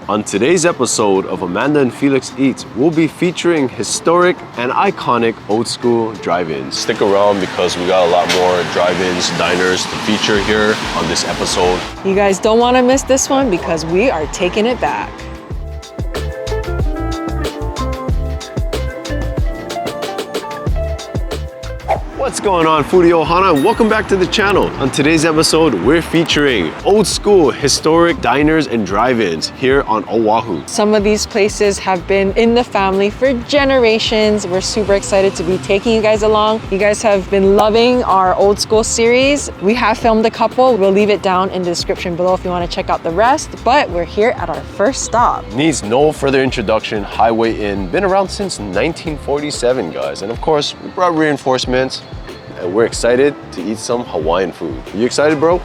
On today's episode of Amanda and Felix Eat, we'll be featuring historic and iconic old school drive-ins. Stick around because we got a lot more drive-ins, diners to feature here on this episode. You guys don't want to miss this one because we are taking it back. What's going on, Foodie Ohana, and welcome back to the channel. On today's episode, we're featuring old school historic diners and drive-ins here on Oahu. Some of these places have been in the family for generations. We're super excited to be taking you guys along. You guys have been loving our old school series. We have filmed a couple. We'll leave it down in the description below if you want to check out the rest, but we're here at our first stop. Needs no further introduction, Highway Inn. Been around since 1947, guys. And of course, we brought reinforcements. And we're excited to eat some Hawaiian food. You excited, bro?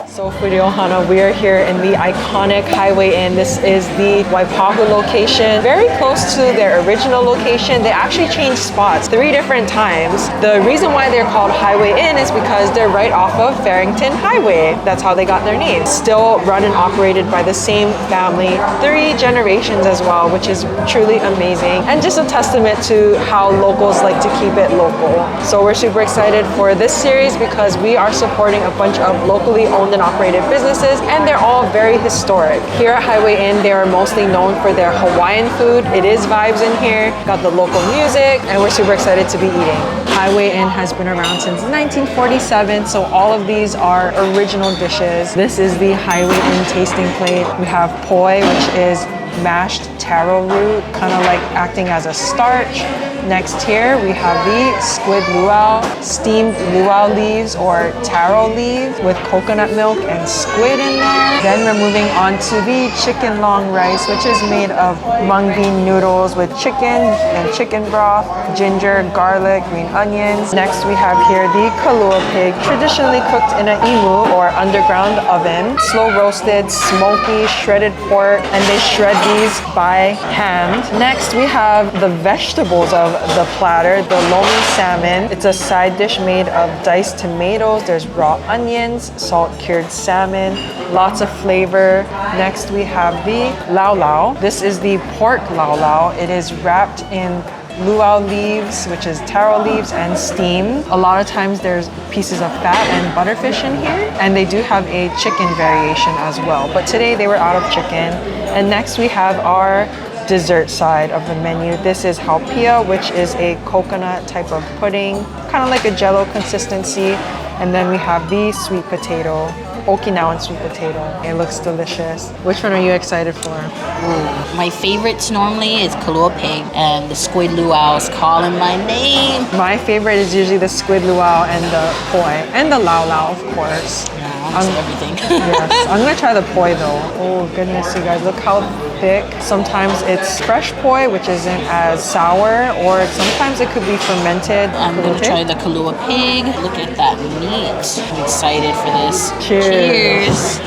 So Foodie Ohana, we are here in the iconic Highway Inn. This is the Waipahu location, very close to their original location. They actually changed spots 3 different times. The reason why they're called Highway Inn is because they're right off of Farrington Highway. That's how they got their name. Still run and operated by the same family, 3 generations as well, which is truly amazing. And just a testament to how locals like to keep it local. So we're super excited for this series because we are supporting a bunch of locally owned and operated businesses, and they're all very historic. Here at Highway Inn, they are mostly known for their Hawaiian food. It is vibes in here, got the local music, and we're super excited to be eating. Highway Inn has been around since 1947, so all of these are original dishes. This is the Highway Inn tasting plate. We have poi, which is mashed taro root, kind of like acting as a starch. Next here, we have the squid luau, steamed luau leaves or taro leaves with coconut milk and squid in there. Then we're moving on to the chicken long rice, which is made of mung bean noodles with chicken and chicken broth, ginger, garlic, green onions. Next, we have here the kalua pig, traditionally cooked in an imu or underground oven, slow roasted, smoky, shredded pork, and they shred these by hand. Next, we have the vegetables of the platter, the lomi salmon. It's a side dish made of diced tomatoes. There's raw onions, salt cured salmon, lots of flavor. Next, we have the lau lau. This is the pork lau lau. It is wrapped in luau leaves, which is taro leaves, and steamed. A lot of times there's pieces of fat and butterfish in here, and they do have a chicken variation as well. But today they were out of chicken. And next we have our dessert side of the menu. This is haupia, which is a coconut type of pudding, kind of like a jello consistency. And then we have the sweet potato, Okinawan sweet potato. It looks delicious. Which one are you excited for? Ooh, my favorites normally is kalua pig and the squid luau's calling my name. My favorite is usually the squid luau and the poi, and the lau lau, of course. Everything. Yes, I'm gonna try the poi though. Oh goodness, you guys, look how thick. Sometimes it's fresh poi, which isn't as sour, or sometimes it could be fermented. I'm gonna try the kalua pig. Look at that meat. I'm excited for this. Cheers. Cheers.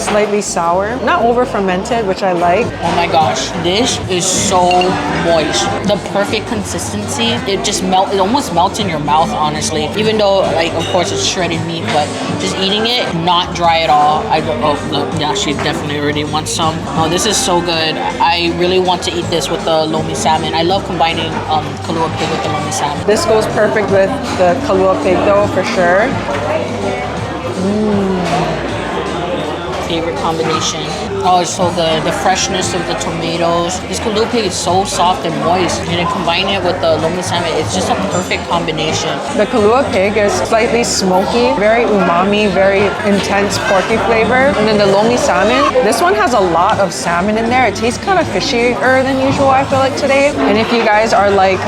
Slightly sour, not over fermented, which I like. Oh my gosh, this is so moist. The perfect consistency. It just it almost melts in your mouth, honestly. Even though, like, of course it's shredded meat, but just eating it, not dry at all. Oh, look, yeah, she definitely already wants some. Oh, this is so good. I really want to eat this with the lomi salmon. I love combining kalua pig with the lomi salmon. This goes perfect with the kalua pig though, for sure. Favorite combination. Oh, it's so good. The freshness of the tomatoes. This kalua pig is so soft and moist, and then combine it with the lomi salmon, it's just a perfect combination. The kalua pig is slightly smoky, very umami, very intense porky flavor. And then the lomi salmon, this one has a lot of salmon in there. It tastes kind of fishier than usual, I feel like, today. And if you guys are like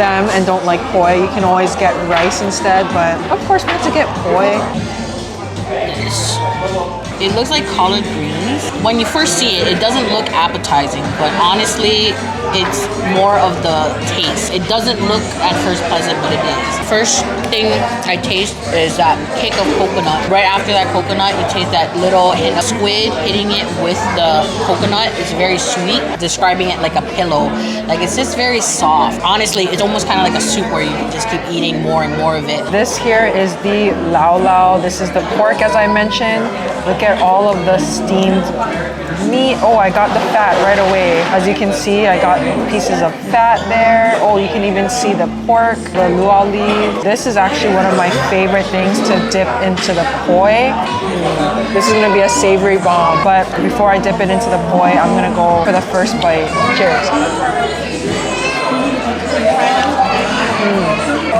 them and don't like poi, you can always get rice instead, but of course we have to get poi. Yes. It looks like collard greens. When you first see it, it doesn't look appetizing, but honestly, it's more of the taste. It doesn't look at first pleasant, but it is. First thing I taste is that kick of coconut. Right after that coconut, you taste that little hint of squid hitting it with the coconut. It's very sweet. Describing it like a pillow. Like it's just very soft. Honestly, it's almost kind of like a soup where you can just keep eating more and more of it. This here is the lau lau. This is the pork, as I mentioned. Look at all of the steamed meat. Oh, I got the fat right away. As you can see, I got pieces of fat there. Oh, you can even see the pork, the luau leaf. This is actually one of my favorite things to dip into the poi. This is gonna be a savory bomb, but before I dip it into the poi, I'm gonna go for the first bite. Cheers.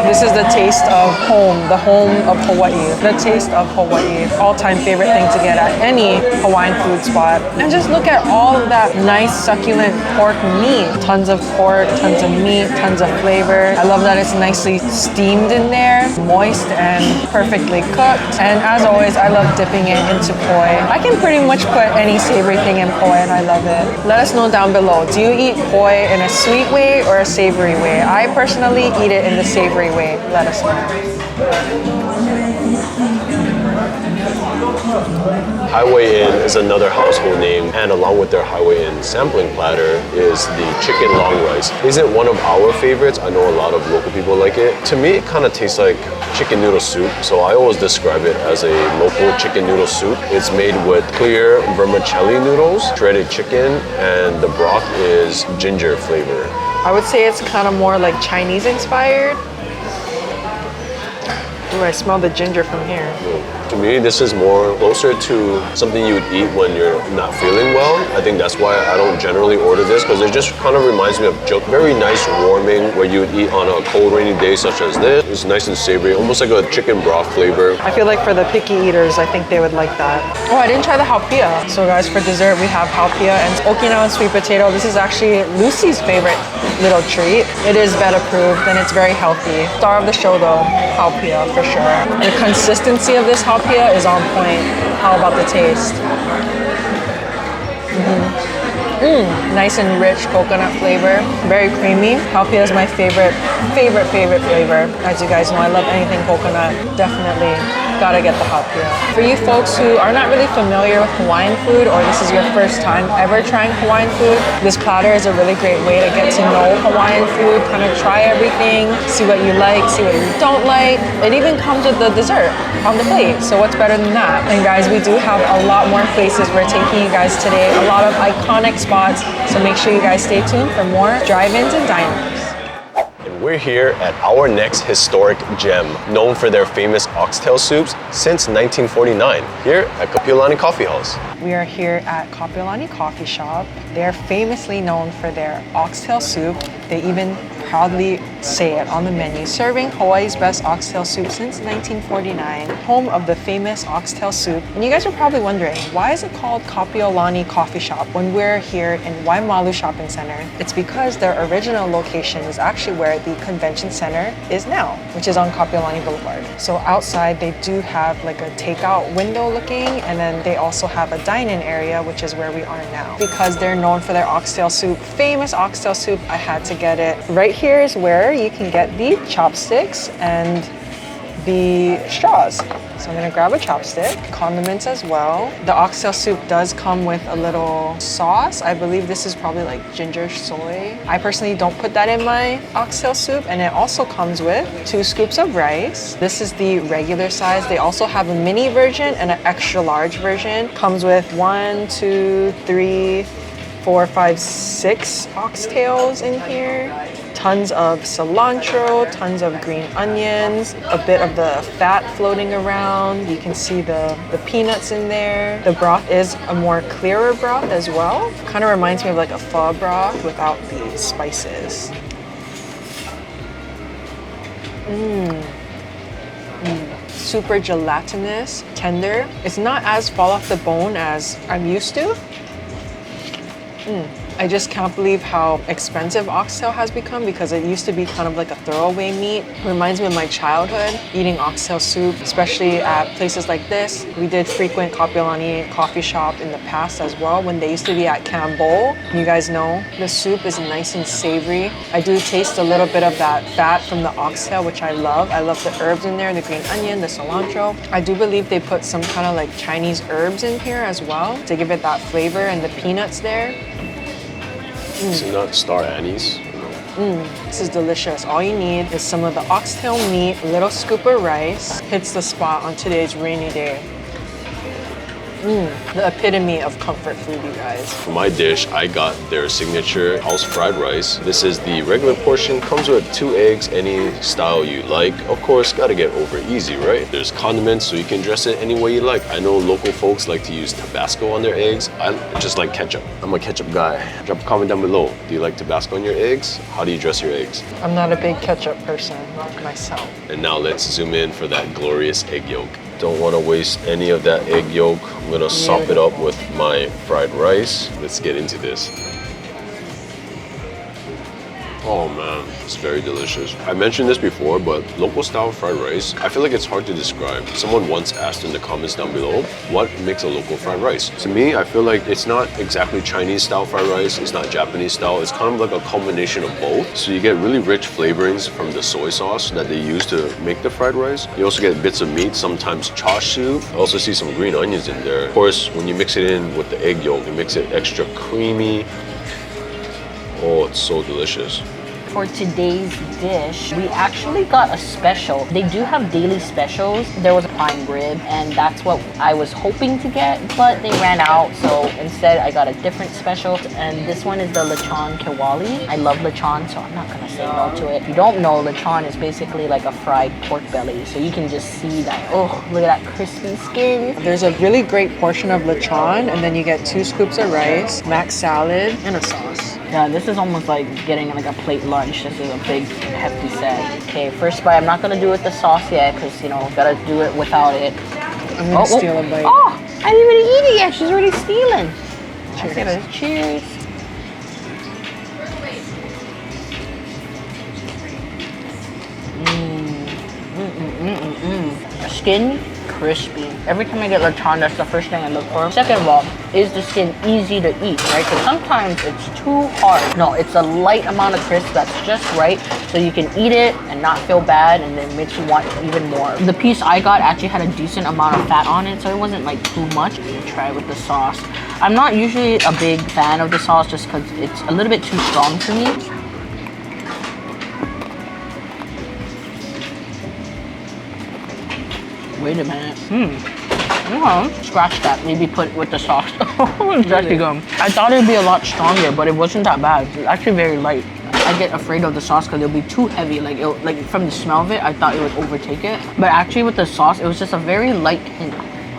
This is the taste of home, the home of Hawaii. The taste of Hawaii. All-time favorite thing to get at any Hawaiian food spot. And just look at all of that nice succulent pork meat. Tons of pork, tons of meat, tons of flavor. I love that it's nicely steamed in there, moist and perfectly cooked. And as always, I love dipping it into poi. I can pretty much put any savory thing in poi and I love it. Let us know down below. Do you eat poi in a sweet way or a savory way? I personally eat it in the savory way. Let us know. Highway Inn is another household name, and along with their Highway Inn sampling platter is the chicken long rice. Isn't one of our favorites. I know a lot of local people like it. To me, it kind of tastes like chicken noodle soup, so I always describe it as a local chicken noodle soup. It's made with clear vermicelli noodles, shredded chicken, and the broth is ginger flavor. I would say it's kind of more like Chinese inspired. Ooh, I smell the ginger from here. To me, this is more closer to something you would eat when you're not feeling well. I think that's why I don't generally order this, because it just kind of reminds me of very nice warming where you would eat on a cold rainy day such as this. It's nice and savory, almost like a chicken broth flavor. I feel like for the picky eaters, I think they would like that. Oh, I didn't try the haupia. So guys, for dessert, we have haupia and Okinawan sweet potato. This is actually Lucy's favorite little treat. It is vet approved and it's very healthy. Star of the show though, haupia for sure. The consistency of this haupia is on point. How about the taste? Nice and rich coconut flavor, very creamy. Haupia is my favorite flavor. As you guys know, I love anything coconut. Definitely gotta get the haupia. For you folks who are not really familiar with Hawaiian food, or this is your first time ever trying Hawaiian food, this platter is a really great way to get to know Hawaiian food, kind of try everything, see what you like, see what you don't like. It even comes with the dessert on the plate, so what's better than that? And guys, we do have a lot more places we're taking you guys today, a lot of iconic spots, so make sure you guys stay tuned for more drive-ins and diners. We're here at our next historic gem, known for their famous oxtail soups since 1949, here at Kapiolani Coffee House. We are here at Kapiolani Coffee Shop. They're famously known for their oxtail soup. They even proudly say it on the menu, serving Hawaii's best oxtail soup since 1949, home of the famous oxtail soup. And you guys are probably wondering, why is it called Kapiolani Coffee Shop when we're here in Waimalu Shopping Center? It's because their original location is actually where the convention center is now, which is on Kapiolani Boulevard. So outside they do have like a takeout window looking, and then they also have a dine-in area, which is where we are now. Because they're known for their oxtail soup, famous oxtail soup, I had to get it. Right here is where you can get the chopsticks and the straws. So I'm gonna grab a chopstick, condiments as well. The oxtail soup does come with a little sauce. I believe this is probably like ginger soy. I personally don't put that in my oxtail soup, and it also comes with 2 scoops of rice. This is the regular size. They also have a mini version and an extra large version. Comes with 1, 2, 3, 4, 5, 6 oxtails in here. Tons of cilantro, tons of green onions, a bit of the fat floating around. You can see the peanuts in there. The broth is a more clearer broth as well. Kind of reminds me of like a pho broth without the spices. Super gelatinous, tender. It's not as fall off the bone as I'm used to. I just can't believe how expensive oxtail has become because it used to be kind of like a throwaway meat. It reminds me of my childhood, eating oxtail soup, especially at places like this. We did frequent Kapiolani coffee shop in the past as well when they used to be at Campbell. You guys know the soup is nice and savory. I do taste a little bit of that fat from the oxtail, which I love. I love the herbs in there, the green onion, the cilantro. I do believe they put some kind of like Chinese herbs in here as well to give it that flavor, and the peanuts there. Is it not star anise? This is delicious. All you need is some of the oxtail meat, a little scoop of rice. Hits the spot on today's rainy day. The epitome of comfort food, you guys. For my dish, I got their signature house fried rice. This is the regular portion, comes with 2 eggs, any style you like. Of course, gotta get over easy, right? There's condiments, so you can dress it any way you like. I know local folks like to use Tabasco on their eggs. I just like ketchup. I'm a ketchup guy. Drop a comment down below. Do you like Tabasco on your eggs? How do you dress your eggs? I'm not a big ketchup person myself. And now let's zoom in for that glorious egg yolk. Don't want to waste any of that egg yolk. I'm gonna sop it up with my fried rice. Let's get into this. Oh man, it's very delicious. I mentioned this before, but local style fried rice, I feel like it's hard to describe. Someone once asked in the comments down below, what makes a local fried rice? To me, I feel like it's not exactly Chinese style fried rice, it's not Japanese style, it's kind of like a combination of both. So you get really rich flavorings from the soy sauce that they use to make the fried rice. You also get bits of meat, sometimes chashu. I also see some green onions in there. Of course, when you mix it in with the egg yolk, it makes it extra creamy. Oh, it's so delicious. For today's dish, we actually got a special. They do have daily specials. There was a prime rib, and that's what I was hoping to get, but they ran out, so instead I got a different special, and this one is the lechon kewali. I love lechon, so I'm not gonna say no to it. If you don't know, lechon is basically like a fried pork belly, so you can just see that, oh, look at that crispy skin. There's a really great portion of lechon, and then you get 2 scoops of rice, mac salad, and a sauce. Yeah, this is almost like getting like a plate lunch. This is a big, hefty set. Okay, first bite. I'm not gonna do it with the sauce yet because, you know, gotta do it without it. I'm gonna steal a bite. Oh, I didn't even eat it yet. She's already stealing. Cheers. Cheers. The skin, crispy. Every time I get lechon, that's the first thing I look for. Second of all, is the skin easy to eat, right? Because sometimes it's too hard. No, it's a light amount of crisp that's just right, so you can eat it and not feel bad, and then makes you want even more. The piece I got actually had a decent amount of fat on it, so it wasn't like too much. Let me try it with the sauce. I'm not usually a big fan of the sauce just because it's a little bit too strong for me. Wait a minute. Scratch that. Maybe put with the sauce. Exactly. I thought it'd be a lot stronger, but it wasn't that bad. It's actually very light. I get afraid of the sauce because it'll be too heavy. Like from the smell of it, I thought it would overtake it. But actually with the sauce, it was just a very light hint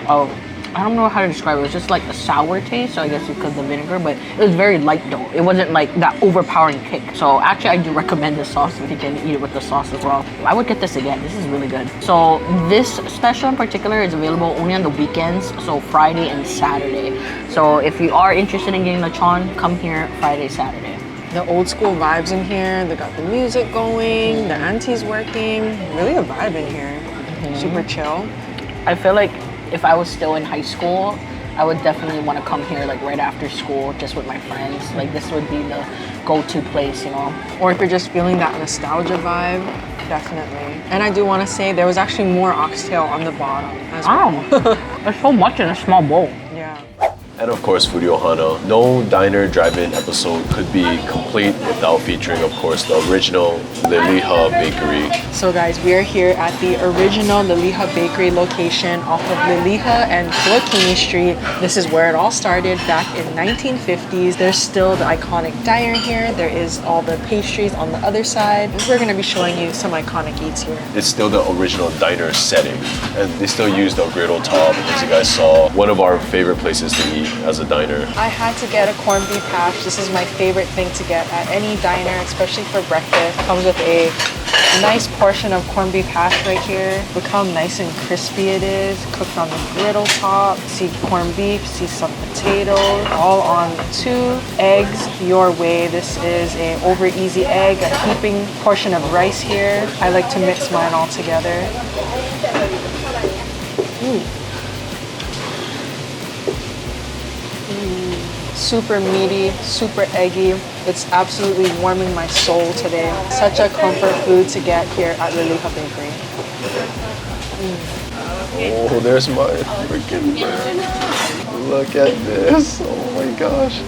of, I don't know how to describe it. It was just like a sour taste, so I guess because of the vinegar, but it was very light though. It wasn't like that overpowering kick. So actually I do recommend this sauce if you can eat it with the sauce as well. I would get this again. This is really good. So this special in particular is available only on the weekends, so Friday and Saturday. So if you are interested in getting lechon, come here Friday, Saturday. The old school vibes in here. They got the music going, the auntie's working. Really a vibe in here. Super chill. I feel like if I was still in high school, I would definitely want to come here like right after school just with my friends. Like this would be the go-to place, you know. Or if you're just feeling that nostalgia vibe, definitely. And I do want to say there was actually more oxtail on the bottom as well. There's so much in a small bowl. Yeah. And of course, Foodie Ohana. No diner drive-in episode could be complete without featuring, of course, the original Liliha Bakery. So guys, we are here at the original Liliha Bakery location off of Liliha and Kapiolani Street. This is where it all started back in 1950s. There's still the iconic diner here. There is all the pastries on the other side. We're going to be showing you some iconic eats here. It's still the original diner setting, and they still use the griddle top, as you guys saw. One of our favorite places to eat as a diner? I had to get a corned beef hash. This is my favorite thing to get at any diner, especially for breakfast. Comes with a nice portion of corned beef hash right here. Look how nice and crispy it is. Cooked on the griddle top. See corned beef, see some potatoes, all on 2 eggs your way. This is a over easy egg, a heaping portion of rice here. I like to mix mine all together. Super meaty, super eggy. It's absolutely warming my soul today. Such a comfort food to get here at Liliha Bakery. Oh, there's my freaking bird. Look at this. Oh my gosh.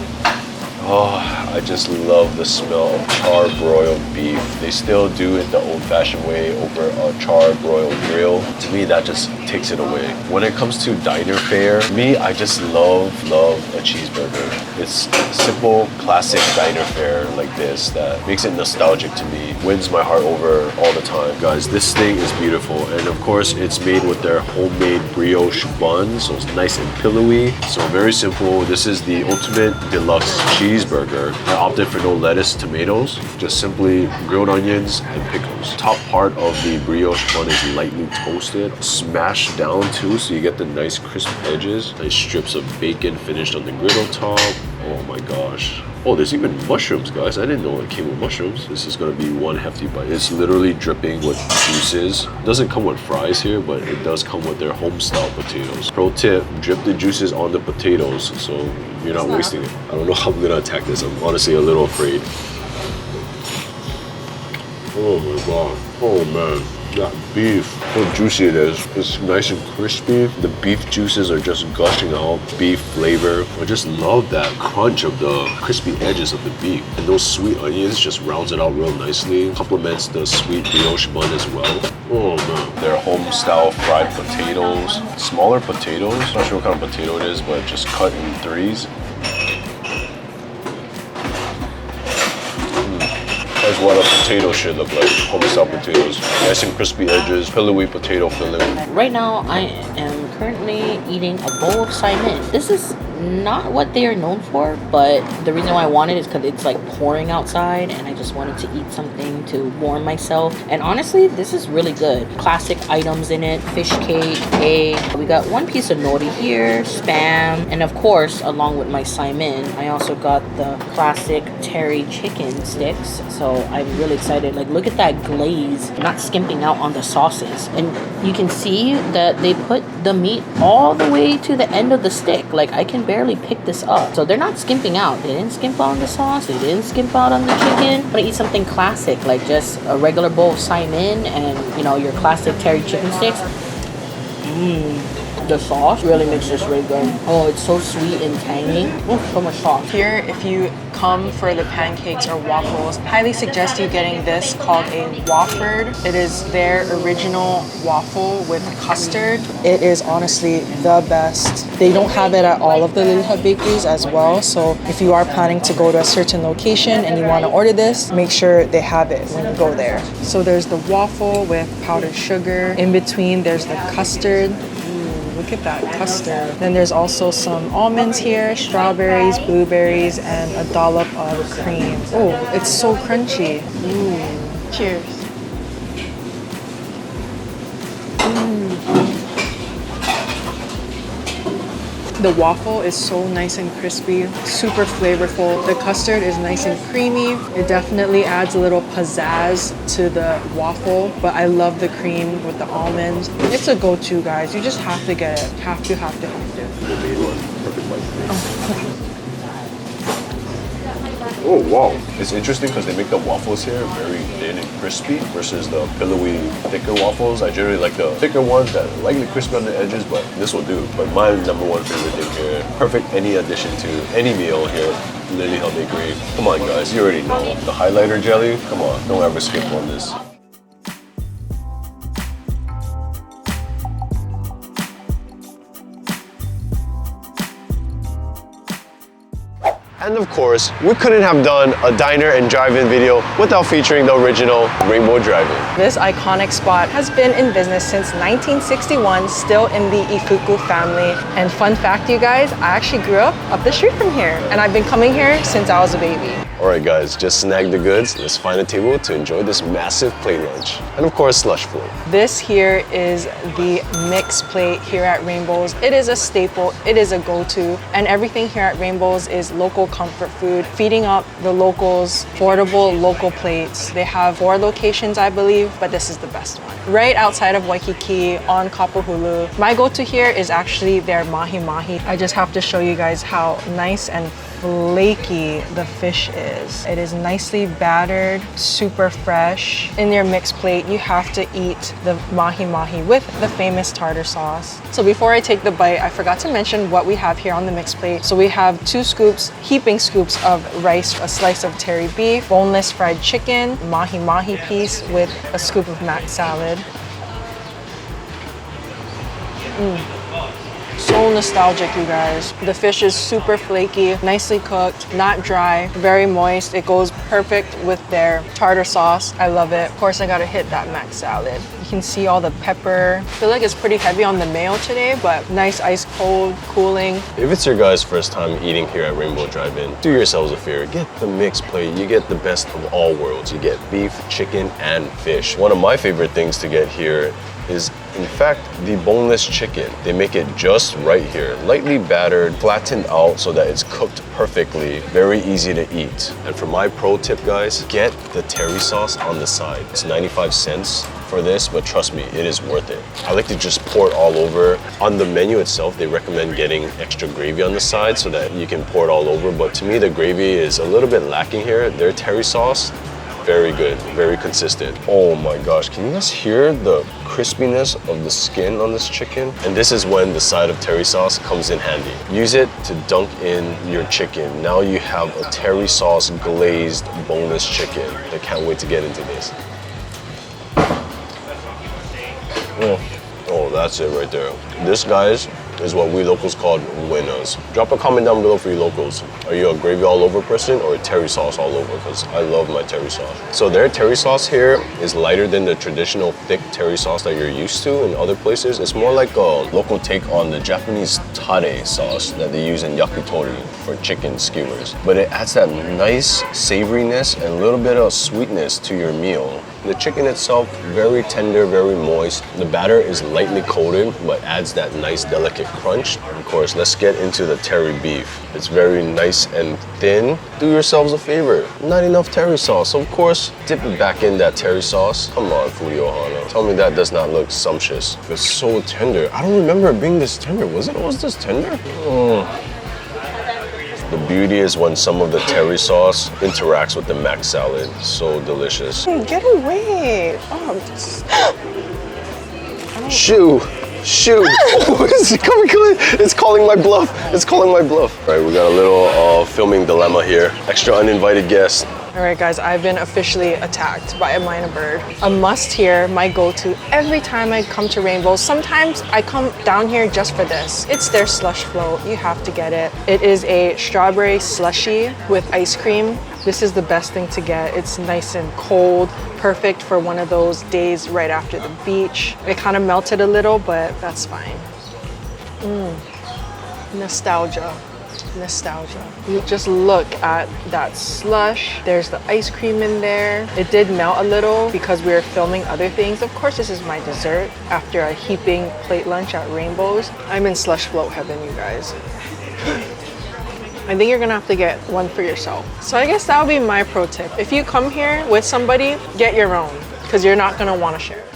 Oh, I just love the smell of char-broiled beef. They still do it the old-fashioned way over a char-broiled grill. To me, that just takes it away. When it comes to diner fare, me, I just love a cheeseburger. It's simple, classic diner fare like this that makes it nostalgic to me. Wins my heart over all the time. Guys, this thing is beautiful. And of course, it's made with their homemade brioche bun. So it's nice and pillowy. So very simple. This is the ultimate deluxe cheeseburger. I opted for no lettuce, tomatoes, just simply grilled onions and pickles. Top part of the brioche bun is lightly toasted, smashed down too, so you get the nice crisp edges. Nice strips of bacon finished on the griddle top. Oh my gosh. Oh, there's even mushrooms, guys. I didn't know it came with mushrooms. This is gonna be one hefty bite. It's literally dripping with juices. It doesn't come with fries here, but it does come with their home-style potatoes. Pro tip, drip the juices on the potatoes so you're not wasting it. I don't know how I'm gonna attack this. I'm honestly a little afraid. Oh my god. Oh man. That beef, how juicy it is. It's nice and crispy. The beef juices are just gushing out. Beef flavor. I just love that crunch of the crispy edges of the beef. And those sweet onions just rounds it out real nicely. Complements the sweet brioche bun as well. Oh man. Their home style fried potatoes. Smaller potatoes. Not sure what kind of potato it is, but just cut in 3s. That's what a potato should look like. Home-style potatoes. Nice and crispy edges, pillowy potato filling. Right now, I am currently eating a bowl of Simon. This is not what they are known for, but the reason why I wanted it is because it's like pouring outside and I just wanted to eat something to warm myself. And honestly, this is really good. Classic items in it, fish cake, egg. We got 1 piece of nori here, spam, and of course, along with my Simon, I also got the classic terry chicken sticks. So I'm really excited. Like, look at that glaze, not skimping out on the sauces. And you can see that they put the meat all the way to the end of the stick. Like, I can barely pick this up. So they're not skimping out. They didn't skimp out on the sauce. They didn't skimp out on the chicken. I'm gonna eat something classic, like just a regular bowl of Simon and, you know, your classic terry chicken sticks. The sauce really makes this really good. Oh, it's so sweet and tangy. So much sauce. Here, if you come for the pancakes or waffles, highly suggest you getting this called a Wofford. It is their original waffle with custard. It is honestly the best. They don't have it at all of the Liliha bakeries as well, so if you are planning to go to a certain location and you want to order this, make sure they have it when you go there. So there's the waffle with powdered sugar. In between, there's the custard. Look at that custard. Then there's also some almonds here, strawberries, blueberries, and a dollop of cream. Oh, it's so crunchy. Cheers. The waffle is so nice and crispy, super flavorful. The custard is nice and creamy. It definitely adds a little pizzazz to the waffle, but I love the cream with the almonds. It's a go-to, guys. You just have to get it. Have to. Perfect bite. Oh wow, it's interesting because they make the waffles here very thin and crispy versus the pillowy, thicker waffles. I generally like the thicker ones that are lightly crispy on the edges, but this will do. But my #1 favorite thing here, perfect any addition to any meal here at Liliha Bakery. Come on guys, you already know. The highlighter jelly, come on, don't ever skip on this. And of course, we couldn't have done a diner and drive-in video without featuring the original Rainbow Drive-In. This iconic spot has been in business since 1961, still in the Ifuku family. And fun fact, you guys, I actually grew up the street from here, and I've been coming here since I was a baby. All right, guys, just snag the goods. Let's find a table to enjoy this massive plate lunch. And of course, slush float. This here is the mixed plate here at Rainbows. It is a staple, it is a go-to, and everything here at Rainbows is local comfort food, feeding up the locals, affordable local plates. They have 4 locations, I believe, but this is the best one. Right outside of Waikiki on Kapahulu. My go-to here is actually their mahi-mahi. I just have to show you guys how nice and flaky the fish is. It is nicely battered, super fresh. In their mixed plate, you have to eat the mahi-mahi with the famous tartar sauce. So before I take the bite, I forgot to mention what we have here on the mixed plate. So we have 2 scoops, heaping scoops of rice, a slice of terry beef, boneless fried chicken, mahi-mahi piece with a scoop of mac salad. So nostalgic, you guys. The fish is super flaky, nicely cooked, not dry, very moist. It goes perfect with their tartar sauce. I love it. Of course, I gotta hit that mac salad. You can see all the pepper. I feel like it's pretty heavy on the mayo today, but nice ice cold, cooling. If it's your guys' first time eating here at Rainbow Drive-In, do yourselves a favor. Get the mixed plate. You get the best of all worlds. You get beef, chicken, and fish. One of my favorite things to get here is, in fact, the boneless chicken. They make it just right here. Lightly battered, flattened out so that it's cooked perfectly. Very easy to eat. And for my pro tip, guys, get the terry sauce on the side. It's 95 cents for this, but trust me, it is worth it. I like to just pour it all over. On the menu itself, they recommend getting extra gravy on the side so that you can pour it all over. But to me, the gravy is a little bit lacking here. Their terry sauce, very good, very consistent. Oh my gosh, can you guys hear the crispiness of the skin on this chicken? And this is when the side of terry sauce comes in handy. Use it to dunk in your chicken. Now you have a terry sauce glazed boneless chicken. I can't wait to get into this. Oh, that's it right there. This, guys, is what we locals call winners. Drop a comment down below for you locals. Are you a gravy all over person or a terry sauce all over? Because I love my terry sauce. So their terry sauce here is lighter than the traditional thick terry sauce that you're used to in other places. It's more like a local take on the Japanese tare sauce that they use in yakitori for chicken skewers. But it adds that nice savoriness and a little bit of sweetness to your meal. The chicken itself, very tender, very moist. The batter is lightly coated, but adds that nice, delicate crunch. Of course, let's get into the terry beef. It's very nice and thin. Do yourselves a favor, not enough terry sauce. So of course, dip it back in that terry sauce. Come on, Foodie Ohana. Tell me that does not look sumptuous. It's so tender. I don't remember it being this tender. Was this tender? The beauty is when some of the terry sauce interacts with the mac salad. So delicious. Hey, get away! Shoo! Oh, it's calling my bluff. It's calling my bluff. All right, we got a little filming dilemma here. Extra uninvited guest. All right, guys, I've been officially attacked by a minor bird. A must here, my go-to every time I come to Rainbow. Sometimes I come down here just for this. It's their slush float. You have to get it. It is a strawberry slushie with ice cream. This is the best thing to get. It's nice and cold, perfect for one of those days right after the beach. It kind of melted a little, but that's fine. Nostalgia. You just look at that slush. There's the ice cream in there. It did melt a little because we were filming other things. Of course, this is my dessert after a heaping plate lunch at Rainbows. I'm in slush float heaven, you guys. I think you're gonna have to get one for yourself. So I guess that would be my pro tip. If you come here with somebody, get your own, because you're not gonna wanna share it.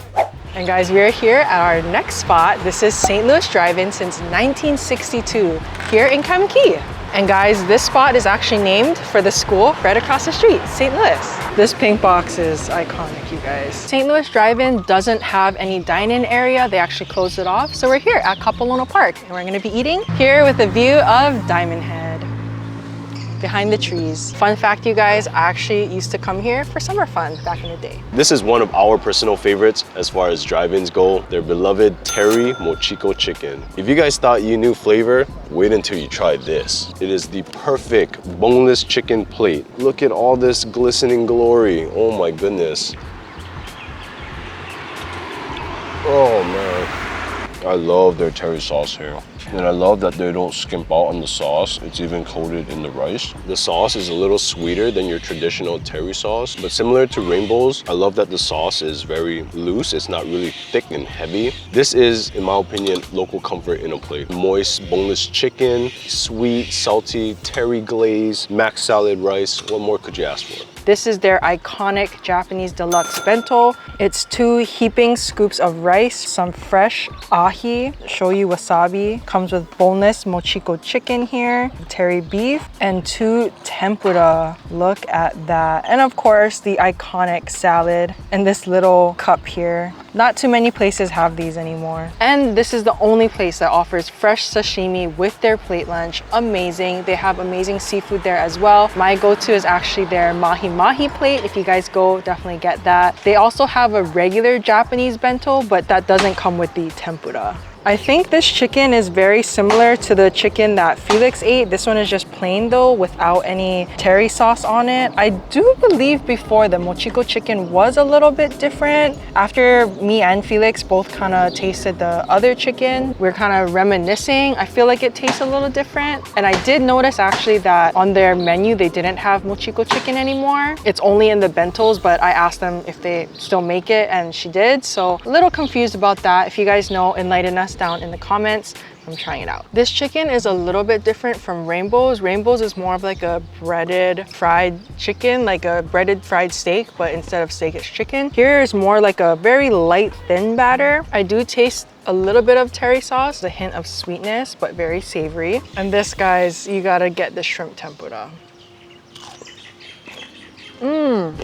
And guys, we are here at our next spot. This is St. Louis Drive-In since 1962 here in Kamiki. And guys, this spot is actually named for the school right across the street, St. Louis. This pink box is iconic, you guys. St. Louis Drive-In doesn't have any dine-in area. They actually closed it off. So we're here at Kapiolani Park and we're gonna be eating here with a view of Diamond Head. behind the trees. Fun fact, you guys, I actually used to come here for summer fun back in the day. This is one of our personal favorites as far as drive-ins go, their beloved Teri Mochiko chicken. If you guys thought you knew flavor, wait until you try this. It is the perfect boneless chicken plate. Look at all this glistening glory. Oh my goodness. Oh man. I love their terry sauce here. And I love that they don't skimp out on the sauce. It's even coated in the rice. The sauce is a little sweeter than your traditional terry sauce, but similar to Rainbow's, I love that the sauce is very loose. It's not really thick and heavy. This is, in my opinion, local comfort in a plate. Moist, boneless chicken, sweet, salty, terry glaze, mac salad rice. What more could you ask for? This is their iconic Japanese deluxe bento. It's 2 heaping scoops of rice, some fresh ahi, shoyu wasabi, comes with boneless mochiko chicken here, terry beef, and 2 tempura. Look at that. And of course, the iconic salad and this little cup here. Not too many places have these anymore. And this is the only place that offers fresh sashimi with their plate lunch. Amazing. They have amazing seafood there as well. My go-to is actually their mahi plate. If you guys go, definitely get that. They also have a regular Japanese bento, but that doesn't come with the tempura. I think this chicken is very similar to the chicken that Felix ate. This one is just plain though, without any terry sauce on it. I do believe before the mochiko chicken was a little bit different. After me and Felix both kind of tasted the other chicken, we're kind of reminiscing. I feel like it tastes a little different. And I did notice actually that on their menu, they didn't have mochiko chicken anymore. It's only in the bentos, but I asked them if they still make it and she did. So a little confused about that. If you guys know, enlighten us down in the comments. I'm trying it out. This chicken is a little bit different from Rainbow's. Rainbow's is more of like a breaded fried chicken, like a breaded fried steak, but instead of steak, it's chicken. Here is more like a very light, thin batter. I do taste a little bit of terry sauce, a hint of sweetness, but very savory. And this, guys, you gotta get the shrimp tempura. You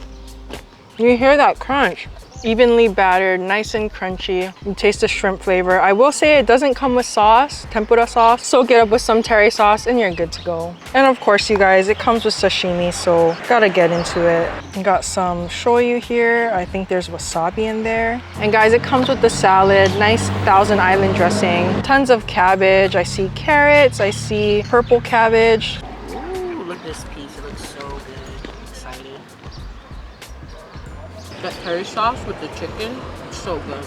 hear that crunch? Evenly battered, nice and crunchy. You taste the shrimp flavor. I will say it doesn't come with sauce, tempura sauce. Soak it up with some terry sauce and you're good to go. And of course, you guys, it comes with sashimi, so gotta get into it. You got some shoyu here. I think there's wasabi in there. And guys, it comes with the salad, nice Thousand Island dressing, tons of cabbage. I see carrots, I see purple cabbage. Ooh, look at this piece. It looks so good. I'm excited. That curry sauce with the chicken, so good.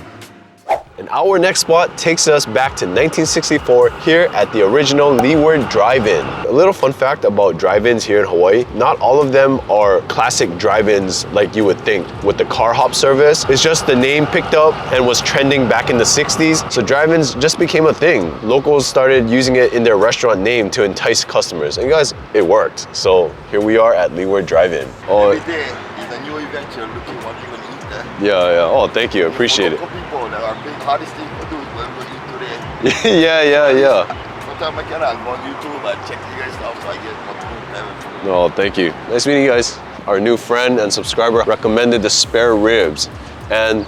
And our next spot takes us back to 1964 here at the original Leeward Drive-Inn. A little fun fact about drive-ins here in Hawaii, not all of them are classic drive-ins like you would think with the car hop service. It's just the name picked up and was trending back in the 60s. So drive-ins just became a thing. Locals started using it in their restaurant name to entice customers. And guys, it worked. So here we are at Leeward Drive-In. Every day is a new event. You're looking what you're going to eat there. Yeah. Oh, thank you. Appreciate it. People, the hardest thing to do is what we're going to eat today. Yeah. Sometimes I cannot go on YouTube and check you guys out so I get what to do. Oh, thank you. Nice meeting you guys. Our new friend and subscriber recommended the spare ribs and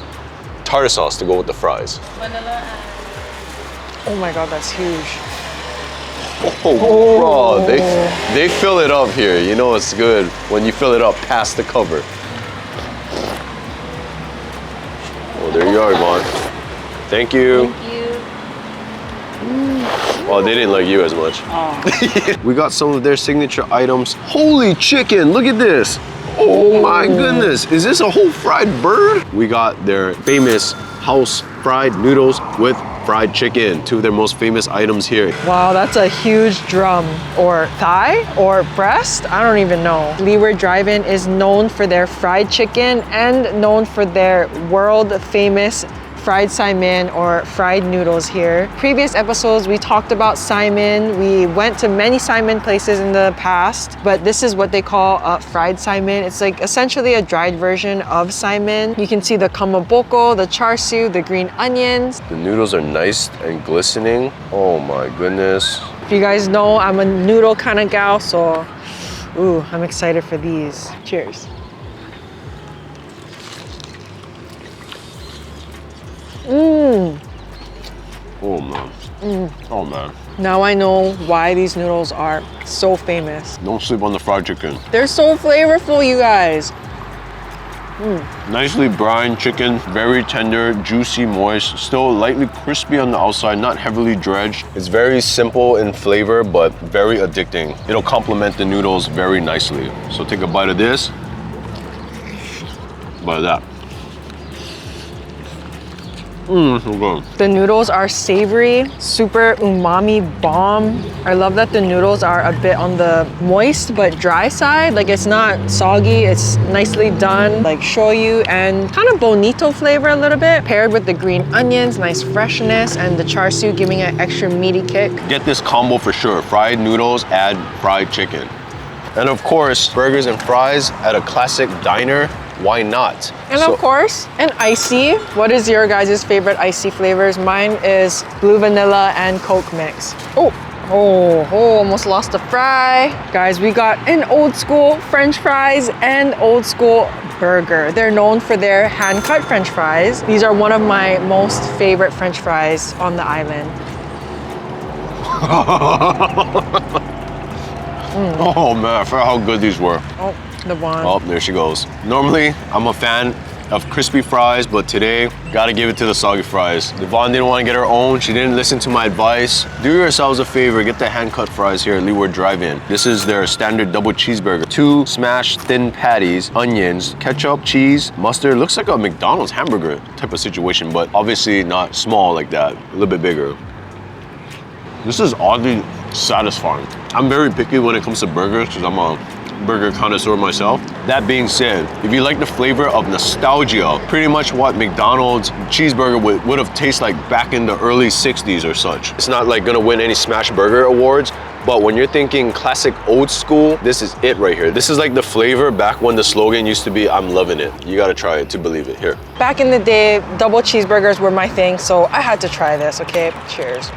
tartar sauce to go with the fries. Oh my God, that's huge. Oh, bro, they fill it up here. You know it's good when you fill it up past the cover. Oh, there you are, Yvonne. Thank you. Thank you. Well, they didn't like you as much. Oh. We got some of their signature items. Holy chicken, look at this. Oh my goodness, is this a whole fried bird? We got their famous house fried noodles with fried chicken, 2 of their most famous items here. Wow, that's a huge drum or thigh or breast. I don't even know. Leeward Drive-In is known for their fried chicken and known for their world famous fried saimin or fried noodles here. Previous episodes, we talked about saimin. We went to many saimin places in the past, but this is what they call fried saimin. It's like essentially a dried version of saimin. You can see the kamaboko, the char siu, the green onions. The noodles are nice and glistening. Oh my goodness. If you guys know, I'm a noodle kind of gal, so ooh, I'm excited for these. Cheers. Oh man. Oh man. Now I know why these noodles are so famous. Don't sleep on the fried chicken. They're so flavorful, you guys. Nicely brined chicken, very tender, juicy, moist, still lightly crispy on the outside, not heavily dredged. It's very simple in flavor, but very addicting. It'll complement the noodles very nicely. So take a bite of this, bite of that. So good. The noodles are savory, super umami bomb. I love that the noodles are a bit on the moist but dry side. Like it's not soggy, it's nicely done. Like shoyu and kind of bonito flavor a little bit. Paired with the green onions, nice freshness, and the char siu giving it an extra meaty kick. Get this combo for sure. Fried noodles, add fried chicken. And of course, burgers and fries at a classic diner. Why not? And of course, an icy. What is your guys' favorite icy flavors? Mine is blue vanilla and Coke mix. Almost lost a fry. Guys, we got an old school French fries and old school burger. They're known for their hand-cut French fries. These are one of my most favorite French fries on the island. Oh man, I forgot how good these were. Oh, the one. Oh, there she goes. Normally, I'm a fan of crispy fries, but today, gotta give it to the soggy fries. Devon didn't want to get her own. She didn't listen to my advice. Do yourselves a favor, get the hand-cut fries here at Leeward Drive-Inn. This is their standard double cheeseburger. 2 smashed thin patties, onions, ketchup, cheese, mustard. Looks like a McDonald's hamburger type of situation, but obviously not small like that, a little bit bigger. This is oddly satisfying. I'm very picky when it comes to burgers because I'm a burger connoisseur myself. That being said, if you like the flavor of nostalgia, pretty much what McDonald's cheeseburger would have tasted like back in the early 60s or such. It's not like gonna win any smash burger awards, but when you're thinking classic old school, this is it right here. This is like the flavor back when the slogan used to be, I'm loving it. You gotta try it to believe it. Here. Back in the day, double cheeseburgers were my thing, so I had to try this, okay? Cheers.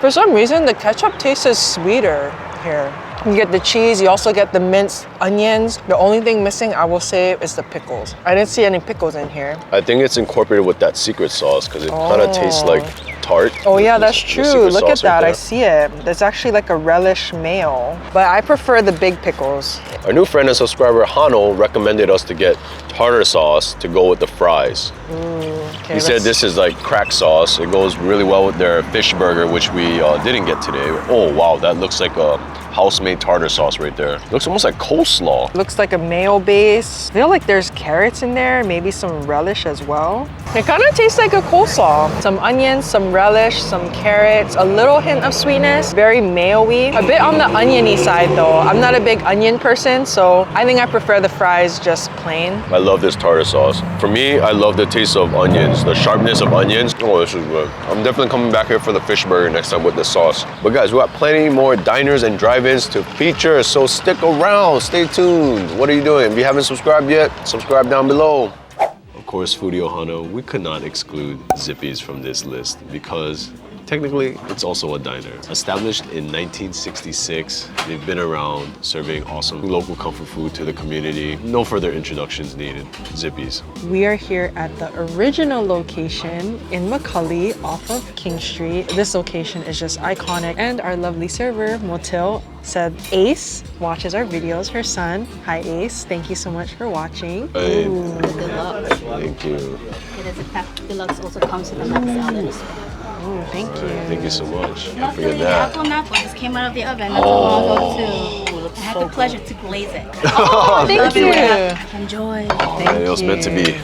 For some reason, the ketchup tastes sweeter here. You get the cheese, you also get the minced onions. The only thing missing, I will say, is the pickles. I didn't see any pickles in here. I think it's incorporated with that secret sauce because it kind of tastes like tart. Oh yeah, that's true. Look at that, I see it. There's actually like a relish mayo, but I prefer the big pickles. Our new friend and subscriber, Hano, recommended us to get tartar sauce to go with the fries. Okay, he said this is like crack sauce. It goes really well with their fish burger, which we didn't get today. Oh wow, that looks like a house-made tartar sauce right there. Looks almost like coleslaw. Looks like a mayo base. I feel like there's carrots in there, maybe some relish as well. It kind of tastes like a coleslaw. Some onions, some relish, some carrots, a little hint of sweetness, very mayo-y. A bit on the oniony side though. I'm not a big onion person, so I think I prefer the fries just plain. I love this tartar sauce. For me, I love the taste of onions, the sharpness of onions. Oh, this is good. I'm definitely coming back here for the fish burger next time with the sauce. But guys, we got plenty more diners and drive-ins to feature, so stick around, stay tuned. What are you doing? If you haven't subscribed yet, subscribe down below. Of course, Foodie Ohana, we could not exclude Zippy's from this list because technically, it's also a diner. Established in 1966, they've been around serving awesome local comfort food to the community. No further introductions needed. Zippy's. We are here at the original location in McCully off of King Street. This location is just iconic, and our lovely server, Motil, said Ace watches our videos, her son. Hi Ace, thank you so much for watching. Hey. Deluxe. Thank you. It is a pack. Deluxe also comes with a mac salad as well. Oh, thank you. Thank you so much. Can't Not forget really that. apple nap one just came out of the oven not too long ago too. I had the pleasure to glaze it. Oh, thank you. Enjoy. Man, it was meant to be.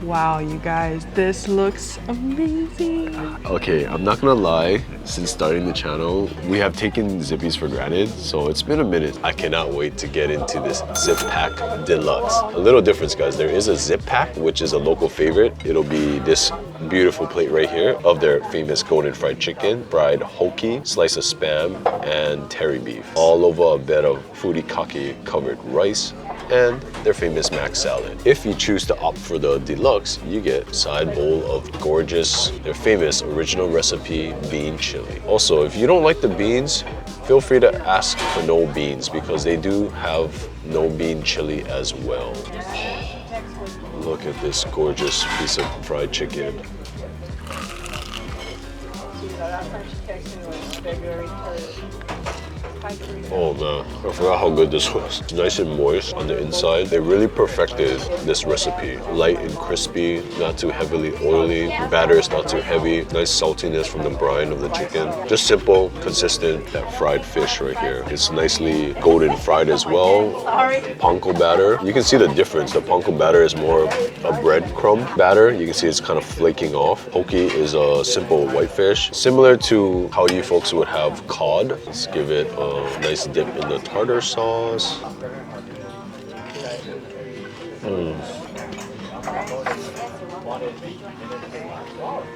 Wow, you guys, this looks amazing. Okay, I'm not gonna lie, since starting the channel, we have taken Zippy's for granted, so it's been a minute. I cannot wait to get into this Zip Pack Deluxe. A little difference, guys. There is a Zip Pack, which is a local favorite. It'll be this beautiful plate right here of their famous golden fried chicken, fried hoki, slice of spam, and terry beef. All over a bed of furikake covered rice, and their famous mac salad. If you choose to opt for the deluxe, you get side bowl of gorgeous, their famous original recipe bean chili. Also, if you don't like the beans, feel free to ask for no beans because they do have no bean chili as well. Look at this gorgeous piece of fried chicken. Oh man, I forgot how good this was. It's nice and moist on the inside. They really perfected this recipe. Light and crispy, not too heavily oily. The batter is not too heavy. Nice saltiness from the brine of the chicken. Just simple, consistent, that fried fish right here. It's nicely golden fried as well. Panko batter. You can see the difference. The panko batter is more a breadcrumb batter. You can see it's kind of flaking off. Poke is a simple whitefish. Similar to how you folks would have cod. Let's give it a nice dip in the tartar sauce.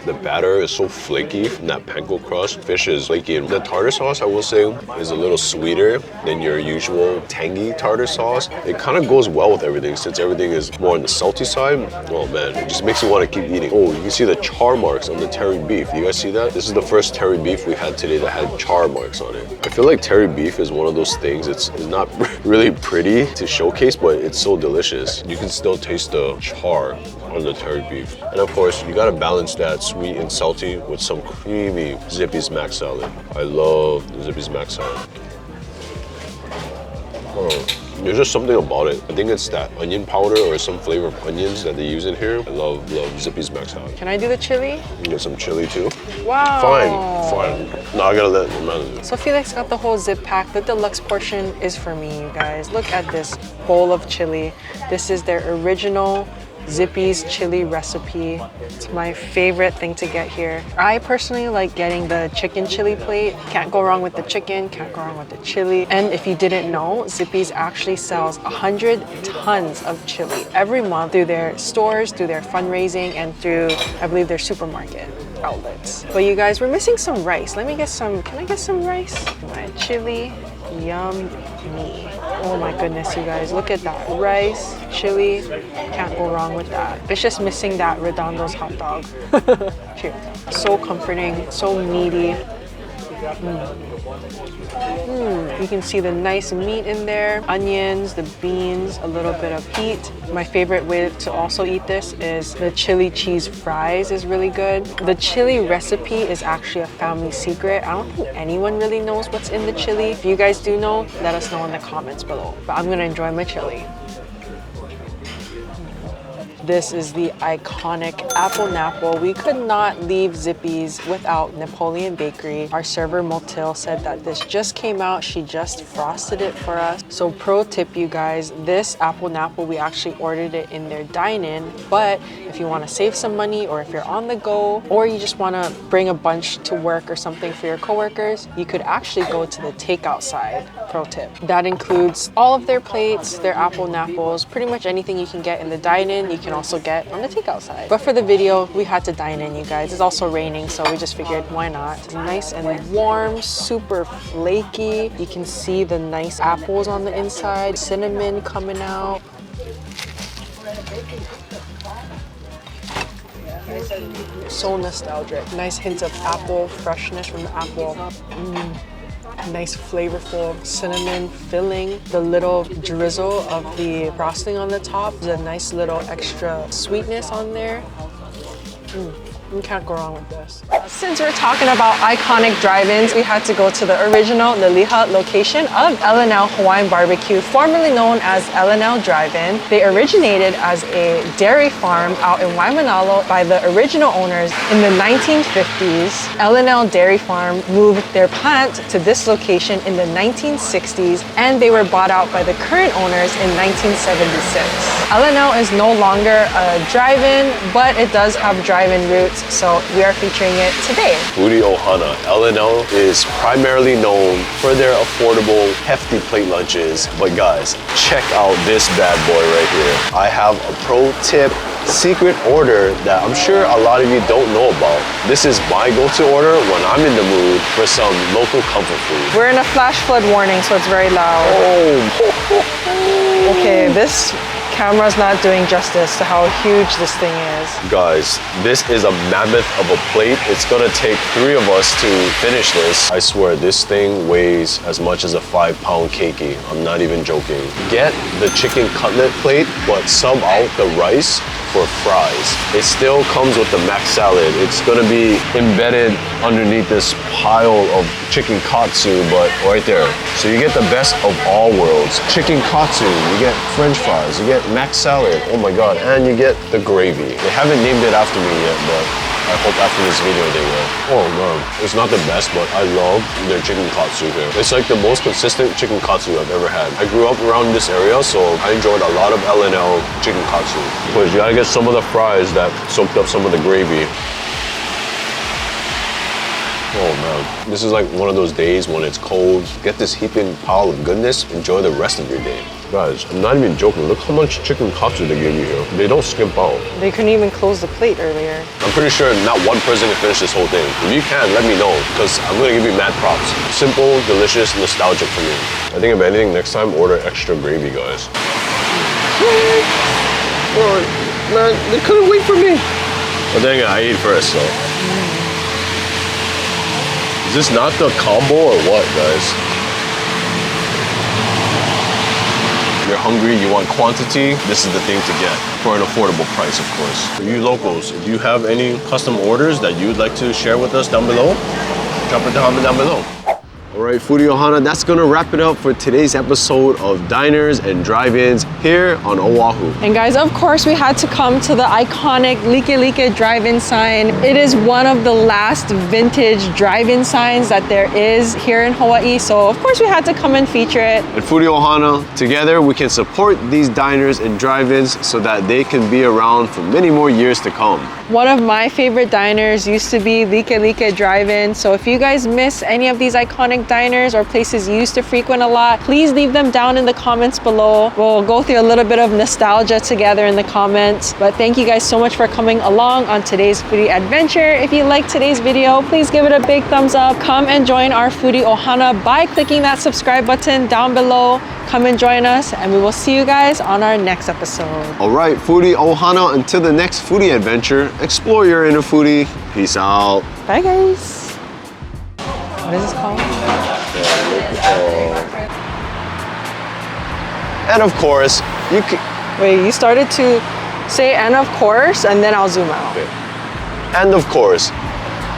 The batter is so flaky from that panko crust. Fish is flaky. And the tartar sauce, I will say, is a little sweeter than your usual tangy tartar sauce. It kind of goes well with everything since everything is more on the salty side. Oh man, it just makes you want to keep eating. Oh, you can see the char marks on the terry beef. You guys see that? This is the first terry beef we had today that had char marks on it. I feel like terry beef is one of those things. It's not really pretty to showcase, but it's so delicious. You can still taste the char on the terry beef. And of course, you gotta balance that sweet and salty with some creamy Zippy's mac salad. I love the Zippy's mac salad. Oh, there's just something about it. I think it's that onion powder or some flavor of onions that they use in here. I love Zippy's mac salad. Can I do the chili? You get some chili too? Wow. Fine. No, I gotta let Amanda do it. So Felix got the whole zip pack. The deluxe portion is for me, you guys. Look at this bowl of chili. This is their original Zippy's chili recipe. It's my favorite thing to get here. I personally like getting the chicken chili plate. Can't go wrong with the chicken, can't go wrong with the chili. And if you didn't know, Zippy's actually sells 100 tons of chili every month through their stores, through their fundraising, and through, I believe, their supermarket outlets. But you guys, we're missing some rice. Let me get some, can I get some rice? My chili, yummy. Oh my goodness, you guys, look at that. Rice, chili, can't go wrong with that. It's just missing that Redondo's hot dog. Cheers. So comforting, so meaty. You can see the nice meat in there, onions, the beans, a little bit of heat. My favorite way to also eat this is the chili cheese fries is really good. The chili recipe is actually a family secret. I don't think anyone really knows what's in the chili. If you guys do know, let us know in the comments below. But I'm gonna enjoy my chili. This is the iconic apple napple. We could not leave Zippy's without Napoleon Bakery. Our server Motil said that this just came out. She just frosted it for us. So pro tip, you guys, this apple napple, we actually ordered it in their dine-in. But if you want to save some money, or if you're on the go, or you just want to bring a bunch to work or something for your coworkers, you could actually go to the takeout side. Pro tip. That includes all of their plates, their apple napples, pretty much anything you can get in the dine-in, you can also get on the takeout side. But for the video, we had to dine in, you guys. It's also raining, so we just figured, why not? It's nice and warm, super flaky. You can see the nice apples on the inside, cinnamon coming out. So nostalgic. Nice hints of apple, freshness from the apple. Nice flavorful cinnamon filling. The little drizzle of the frosting on the top. The nice little extra sweetness on there. You can't go wrong with this. Since we're talking about iconic drive-ins, we had to go to the original Liliha location of L&L Hawaiian Barbecue, formerly known as L&L Drive-In. They originated as a dairy farm out in Waimanalo by the original owners in the 1950s. L&L Dairy Farm moved their plant to this location in the 1960s, and they were bought out by the current owners in 1976. L&L is no longer a drive-in, but it does have drive-in roots, so we are featuring it today. Foodie Ohana, L&L is primarily known for their affordable, hefty plate lunches. But guys, check out this bad boy right here. I have a pro tip secret order that I'm sure a lot of you don't know about. This is my go-to order when I'm in the mood for some local comfort food. We're in a flash flood warning, so it's very loud. Oh. Okay, this camera's not doing justice to how huge this thing is. Guys, this is a mammoth of a plate. It's gonna take 3 of us to finish this. I swear, this thing weighs as much as a 5-pound keiki. I'm not even joking. Get the chicken cutlet plate, but sub out the rice for fries. It still comes with the mac salad. It's gonna be embedded underneath this pile of chicken katsu, but right there. So you get the best of all worlds. Chicken katsu, you get french fries, you get mac salad, oh my god, and you get the gravy. They haven't named it after me yet, but I hope after this video they will. Oh man, it's not the best, but I love their chicken katsu here. It's like the most consistent chicken katsu I've ever had. I grew up around this area, so I enjoyed a lot of L&L chicken katsu. Because you gotta get some of the fries that soaked up some of the gravy. Oh man, this is like one of those days when it's cold. Get this heaping pile of goodness, enjoy the rest of your day. Guys, I'm not even joking. Look how much chicken katsu they give you here. They don't skimp out. They couldn't even close the plate earlier. I'm pretty sure not one person can finish this whole thing. If you can, let me know, because I'm gonna give you mad props. Simple, delicious, nostalgic for me. I think if anything, next time order extra gravy, guys. Oh, man, they couldn't wait for me. But dang it, I ate first, so. Is this not the combo or what, guys? You're hungry, you want quantity, this is the thing to get for an affordable price, of course. For you locals, if you have any custom orders that you'd like to share with us down below, drop it down below. All right, Foodie Ohana, that's gonna wrap it up for today's episode of Diners and Drive-Ins here on Oahu. And guys, of course, we had to come to the iconic Liliha Drive-In sign. It is one of the last vintage drive-in signs that there is here in Hawaii. So of course we had to come and feature it. And Foodie Ohana, together we can support these diners and drive-ins so that they can be around for many more years to come. One of my favorite diners used to be Liliha Drive-In. So if you guys miss any of these iconic diners or places you used to frequent a lot, please leave them down in the comments below. We'll go through a little bit of nostalgia together in the comments. But thank you guys so much for coming along on today's foodie adventure. If you liked today's video, please give it a big thumbs up. Come and join our Foodie Ohana by clicking that subscribe button down below. Come and join us, and we will see you guys on our next episode. All right, Foodie Ohana, until the next foodie adventure, explore your inner foodie. Peace out. Bye guys. What is this called? And of course, you can... Wait, you started to say and of course, and then I'll zoom out. Okay. And of course,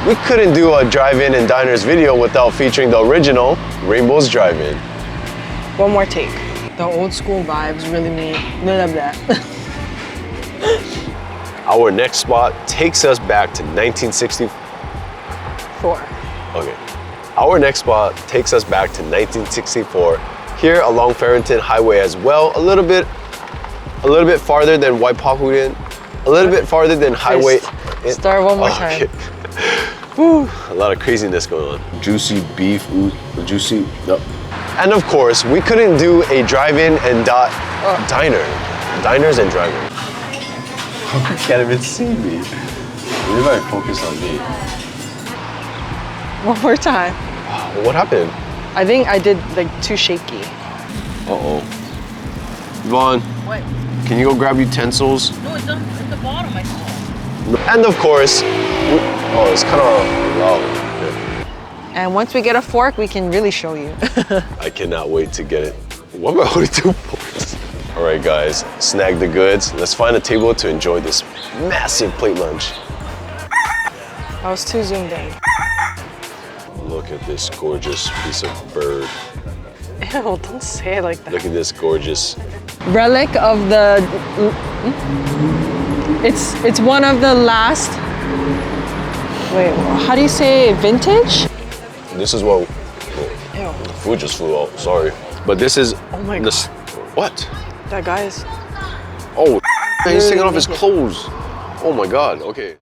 we couldn't do a drive-in and diners video without featuring the original Rainbow's Drive-In. One more take. The old school vibes really mean blah, blah, blah. Our next spot takes us back to 1964. Okay. Our next spot takes us back to 1964, here along Farrington Highway as well, a little bit farther than Hawaiifoodieadventures, a little bit farther than Highway. Start one more time. Whew, a lot of craziness going on. Juicy beef, juicy. No. And of course, we couldn't do a drive-in and diners and drive-in. You can't even see me. Maybe I focus on me. One more time. What happened? I think I did like too shaky. Uh-oh. Vaughn. What? Can you go grab utensils? No, it's at the bottom, I saw. And of course, oh, it's kind of loud. And once we get a fork, we can really show you. I cannot wait to get it. What am I holding 2 forks? All right, guys, snag the goods. Let's find a table to enjoy this massive plate lunch. I was too zoomed in. Look at this gorgeous piece of bird. Ew, don't say it like that. Look at this gorgeous. Relic of the... It's one of the last... Wait, how do you say vintage? This is what... Ew. The food just flew out, sorry. But this is... Oh my God. What? That guy's... Oh, he's taking off his clothes. Oh my God, okay.